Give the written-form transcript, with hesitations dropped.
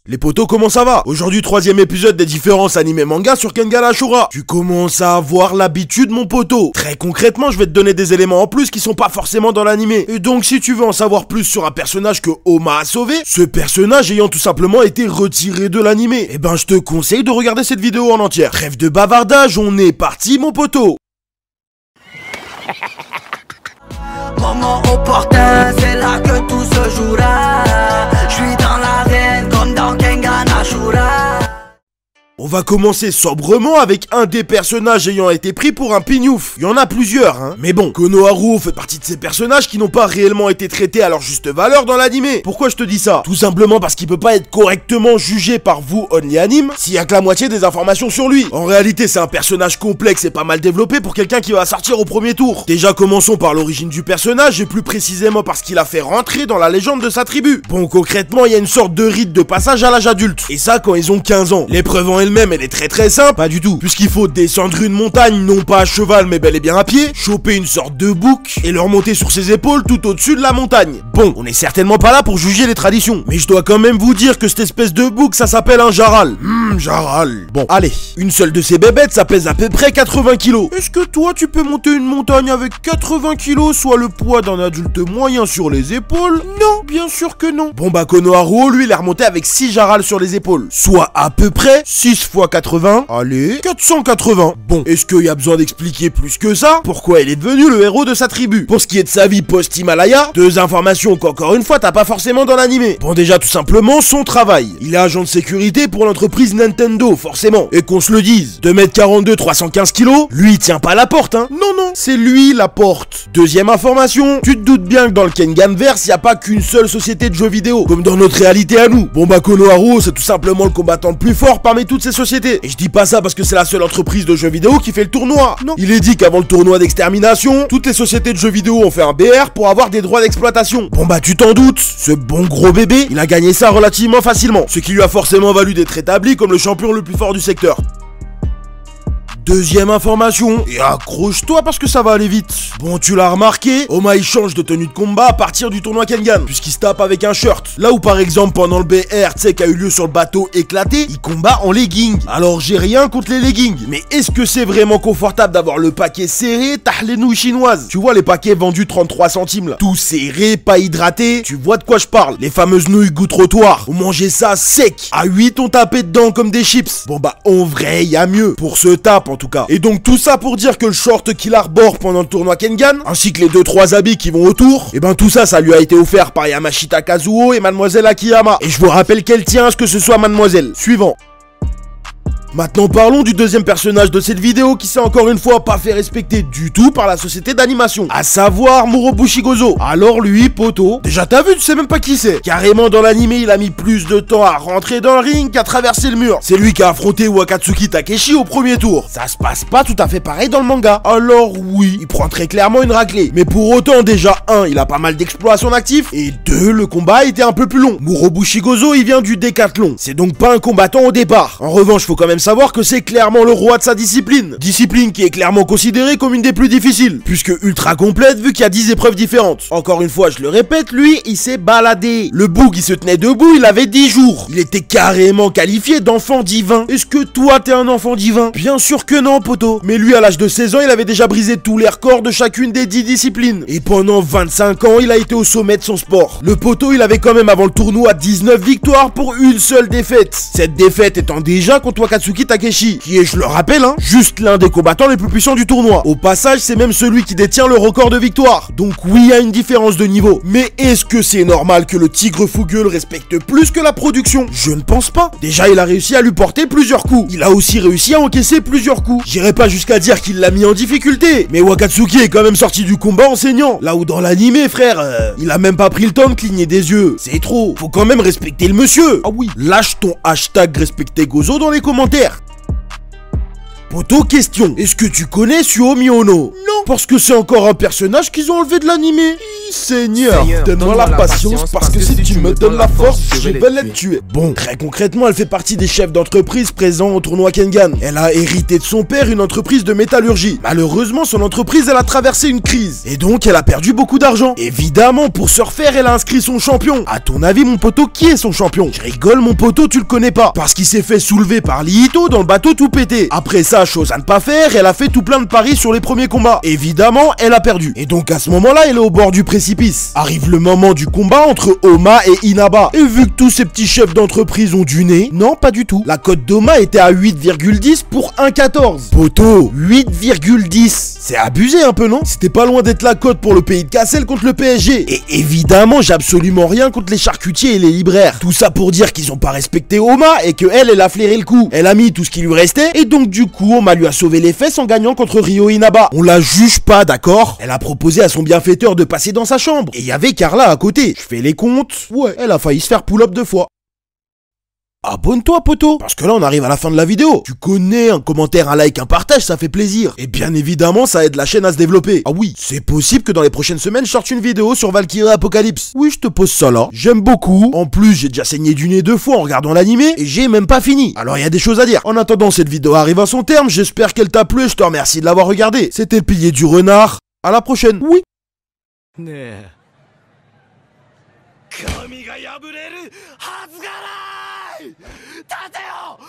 Les potos, comment ça va? Aujourd'hui, 3e épisode des différences animés manga sur Kengan Ashura. Tu commences à avoir l'habitude, mon poteau. Très concrètement, je vais te donner des éléments en plus qui sont pas forcément dans l'animé. Et donc, si tu veux en savoir plus sur un personnage que Oma a sauvé, ce personnage ayant tout simplement été retiré de l'animé, eh ben, je te conseille de regarder cette vidéo en entière. Trêve de bavardage, on est parti, mon poteau. Moment opportun, c'est là que tout se jouera. Je suis dans l'arène comme dans Kengan Ashura. On va commencer sobrement avec un des personnages ayant été pris pour un pignouf. Il y en a plusieurs, hein. Mais bon, Konohamaru fait partie de ces personnages qui n'ont pas réellement été traités à leur juste valeur dans l'animé. Pourquoi je te dis ça? Tout simplement parce qu'il peut pas être correctement jugé par vous, Only Anime, s'il y a que la moitié des informations sur lui. En réalité, c'est un personnage complexe et pas mal développé pour quelqu'un qui va sortir au premier tour. Déjà, commençons par l'origine du personnage et plus précisément parce qu'il a fait rentrer dans la légende de sa tribu. Bon, concrètement, il y a une sorte de rite de passage à l'âge adulte. Et ça, quand ils ont 15 ans. L'épreuve en elle-même, elle est très simple, pas du tout, puisqu'il faut descendre une montagne, non pas à cheval mais bel et bien à pied, choper une sorte de bouc et le remonter sur ses épaules tout au-dessus de la montagne. Bon, on est certainement pas là pour juger les traditions, mais je dois quand même vous dire que cette espèce de bouc, ça s'appelle un jaral. Jaral. Bon, allez, une seule de ces bébêtes, ça pèse à peu près 80 kilos. Est-ce que toi, tu peux monter une montagne avec 80 kilos, soit le poids d'un adulte moyen sur les épaules? Non, bien sûr que non. Bon bah, Konohamaru, lui, il est remonté avec 6 jarals sur les épaules, soit à peu près 6 fois 80, allez, 480. Bon, est-ce qu'il y a besoin d'expliquer plus que ça pourquoi il est devenu le héros de sa tribu? Pour ce qui est de sa vie post-Himalaya, deux informations qu'encore une fois t'as pas forcément dans l'animé. Bon, déjà tout simplement son travail. Il est agent de sécurité pour l'entreprise Nintendo, forcément. Et qu'on se le dise, 2m42, 315 kilos, lui il tient pas la porte, hein. Non, c'est lui la porte. Deuxième information, tu te doutes bien que dans le Kenganverse, y a pas qu'une seule société de jeux vidéo, comme dans notre réalité à nous. Bon bah, Konohamaru, c'est tout simplement le combattant le plus fort parmi toutes ces sociétés. Et je dis pas ça parce que c'est la seule entreprise de jeux vidéo qui fait le tournoi. Non. Il est dit qu'avant le tournoi d'extermination, toutes les sociétés de jeux vidéo ont fait un BR pour avoir des droits d'exploitation. Bon bah, tu t'en doutes, ce bon gros bébé, il a gagné ça relativement facilement, ce qui lui a forcément valu d'être établi comme le champion le plus fort du secteur. Deuxième information, et accroche-toi parce que ça va aller vite. Bon, tu l'as remarqué, Oma il change de tenue de combat à partir du tournoi Kengan, puisqu'il se tape avec un shirt. Là où par exemple pendant le BR, tu sais, qui a eu lieu sur le bateau éclaté, il combat en legging. Alors j'ai rien contre les leggings, mais est-ce que c'est vraiment confortable d'avoir le paquet serré, t'as les nouilles chinoises? Tu vois les paquets vendus 33 centimes là, tout serré, pas hydraté, tu vois de quoi je parle. Les fameuses nouilles goût trottoir, on mangeait ça sec. À 8 on tapait dedans comme des chips. Bon bah, en vrai, y a mieux, pour ce tape en tout cas. Et donc tout ça pour dire que le short qu'il arbore pendant le tournoi Kengan, ainsi que les 2-3 habits qui vont autour, et ben tout ça, ça lui a été offert par Yamashita Kazuo et Mademoiselle Akiyama. Et je vous rappelle qu'elle tient à ce que ce soit Mademoiselle. Suivant. Maintenant parlons du deuxième personnage de cette vidéo qui s'est encore une fois pas fait respecter du tout par la société d'animation, à savoir Morobushi Gozo. Alors lui, poto, déjà t'as vu, tu sais même pas qui c'est. Carrément dans l'animé, il a mis plus de temps à rentrer dans le ring qu'à traverser le mur. C'est lui qui a affronté Wakatsuki Takeshi au premier tour. Ça se passe pas tout à fait pareil dans le manga. Alors oui, il prend très clairement une raclée. Mais pour autant, déjà 1, il a pas mal d'exploits à son actif, et 2, le combat était un peu plus long. Morobushi Gozo, il vient du décathlon. C'est donc pas un combattant au départ. En revanche, faut quand même savoir que c'est clairement le roi de sa discipline. Discipline qui est clairement considérée comme une des plus difficiles, puisque ultra complète vu qu'il y a 10 épreuves différentes. Encore une fois, je le répète, lui, il s'est baladé. Le boug, il se tenait debout, il avait 10 jours. Il était carrément qualifié d'enfant divin. Est-ce que toi, t'es un enfant divin? Bien sûr que non, poto. Mais lui, à l'âge de 16 ans, il avait déjà brisé tous les records de chacune des 10 disciplines. Et pendant 25 ans, il a été au sommet de son sport. Le poto, il avait quand même avant le tournoi 19 victoires pour une seule défaite. Cette défaite étant déjà contre Wakatsuki Takeshi, qui est, je le rappelle, hein, juste l'un des combattants les plus puissants du tournoi. Au passage, c'est même celui qui détient le record de victoire. Donc oui, il y a une différence de niveau. Mais est-ce que c'est normal que le tigre fougueux le respecte plus que la production? Je ne pense pas. Déjà, il a réussi à lui porter plusieurs coups. Il a aussi réussi à encaisser plusieurs coups. J'irai pas jusqu'à dire qu'il l'a mis en difficulté, mais Wakatsuki est quand même sorti du combat en saignant. Là où dans l'animé, frère, il a même pas pris le temps de cligner des yeux. C'est trop. Faut quand même respecter le monsieur. Ah oui. Lâche ton hashtag respecter Gozo dans les commentaires. Poto, question, est-ce que tu connais Suomi Ono? Non. Parce que c'est encore un personnage qu'ils ont enlevé de l'animé. Seigneur, donne-moi la patience parce que si tu me donnes la force, je vais la tuer. Bon, très concrètement, elle fait partie des chefs d'entreprise présents au tournoi Kengan. Elle a hérité de son père une entreprise de métallurgie. Malheureusement, son entreprise, elle a traversé une crise. Et donc, elle a perdu beaucoup d'argent. Évidemment, pour se refaire, elle a inscrit son champion. À ton avis, mon poteau, qui est son champion? Je rigole, mon poteau, tu le connais pas. Parce qu'il s'est fait soulever par Lihito dans le bateau tout pété. Après ça, chose à ne pas faire, elle a fait tout plein de paris sur les premiers combats. Évidemment, elle a perdu. Et donc, à ce moment-là, elle est au bord du précipice. Arrive le moment du combat entre Oma et Inaba. Et vu que tous ces petits chefs d'entreprise ont du nez, non, pas du tout. La cote d'Oma était à 8,10 pour 1,14. Poto, 8,10. C'est abusé un peu, non? C'était pas loin d'être la cote pour le pays de Cassel contre le PSG. Et évidemment, j'ai absolument rien contre les charcutiers et les libraires. Tout ça pour dire qu'ils ont pas respecté Oma et que elle a flairé le coup. Elle a mis tout ce qui lui restait et donc du coup, Oma lui a sauvé les fesses en gagnant contre Ryo Inaba. On la juge pas, d'accord? Elle a proposé à son bienfaiteur de passer dans sa chambre. Et il y avait Carla à côté. Je fais les comptes. Ouais, elle a failli se faire pull-up 2 fois. Abonne-toi, poto, parce que là on arrive à la fin de la vidéo. Tu connais, un commentaire, un like, un partage, ça fait plaisir. Et bien évidemment, ça aide la chaîne à se développer. Ah oui, c'est possible que dans les prochaines semaines, je sorte une vidéo sur Valkyrie Apocalypse. Oui, je te pose ça là. J'aime beaucoup. En plus, j'ai déjà saigné du nez 2 fois en regardant l'animé et j'ai même pas fini. Alors il y a des choses à dire. En attendant, cette vidéo arrive à son terme. J'espère qu'elle t'a plu et je te remercie de l'avoir regardé. C'était le pilier du renard. À la prochaine. Oui. 神が破れるはずがない！立てよ！